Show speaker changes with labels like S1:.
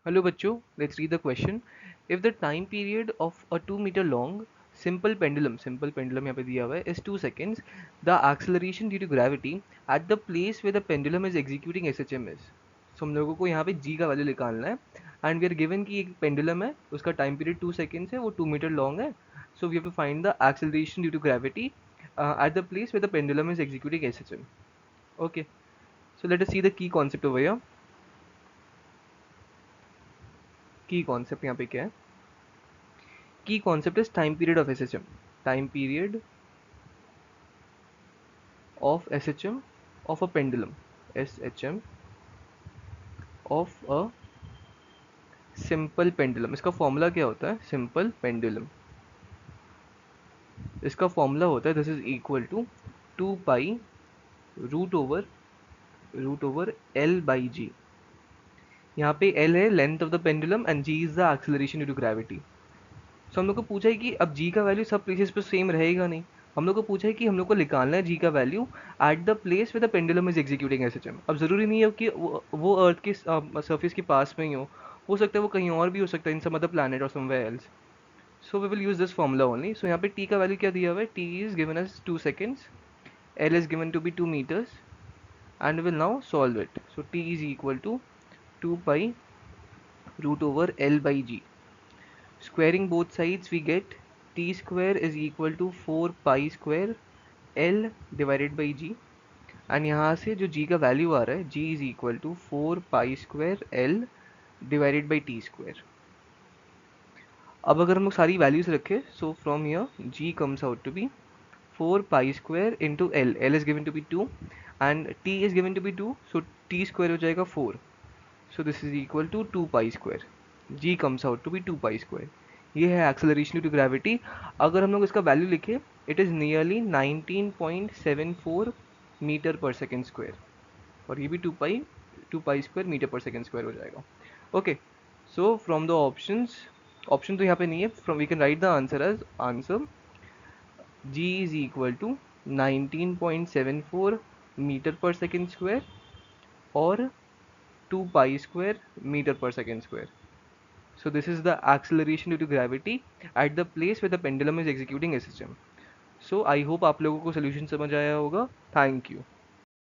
S1: Hello बच्चों, let's read the question. If the time period of a 2 meter long simple pendulum यहाँ पे दिया हुआ है is 2 seconds, the acceleration due to gravity at the place where the pendulum is executing SHM is. So हम लोगों को यहाँ पे g का वैल्यू निकालना है and we are given कि एक pendulum है, उसका time period 2 seconds है, वो 2 meter long है. So we have to find the acceleration due to gravity at the place where the pendulum is executing SHM. Okay, so let us see the key concept over here. Key concept यहाँ पे क्या है? Key concept is time period of SHM. Time period of SHM of a pendulum. SHM of a simple pendulum. इसका formula क्या होता है? Simple pendulum. इसका formula होता है this is equal to 2 pi root over L by G. यहाँ पे L है length of the pendulum and G is the acceleration due to gravity. So हम लोग को पूछा है कि अब जी का वैल्यू सब प्लेसेस पे सेम रहेगा नहीं. हम लोग को पूछा है कि हम लोग को निकालना है जी का value at the place with the pendulum is executing SHM. अब ज़रूरी नहीं है कि वो अर्थ के सरफेस के पास में ही हो सकता है वो कहीं और भी हो सकता है इन सम अदर प्लैनेट और somewhere else. So we will use this formula only. So यहाँ पे टी का वैल्यू क्या दिया हुआ है? T is given as 2 seconds, L is given to be 2 meters and will now solve it. So t is equal to 2 pi root over L by g. Squaring both sides we get t square is equal to 4 pi square L divided by g. And यहाँ से जो g का value आ रहा है g is equal to 4 pi square L divided by T square. अब अगर हम लोग सारी वैल्यूज रखें so from here g comes out to be 4 pi square into L is given to be 2 and t is given to be 2, so t square हो जाएगा 4. So this is equal to 2 pi square. G comes out to be 2 pi square. ये है acceleration due to gravity. अगर हम लोग इसका value लिखे it is nearly 19.74 metre per second square. और ये भी 2 pi square metre per second square हो जाएगा. Okay, so from the options, option तो यहाँ पे नहीं है, from we can write the answer as answer g is equal to 19.74 metre per second square और 2 pi square metre per second square. So this is the acceleration due to gravity at the place where the pendulum is executing SHM. So I hope आप लोगों को solution समझ आया होगा. Thank you.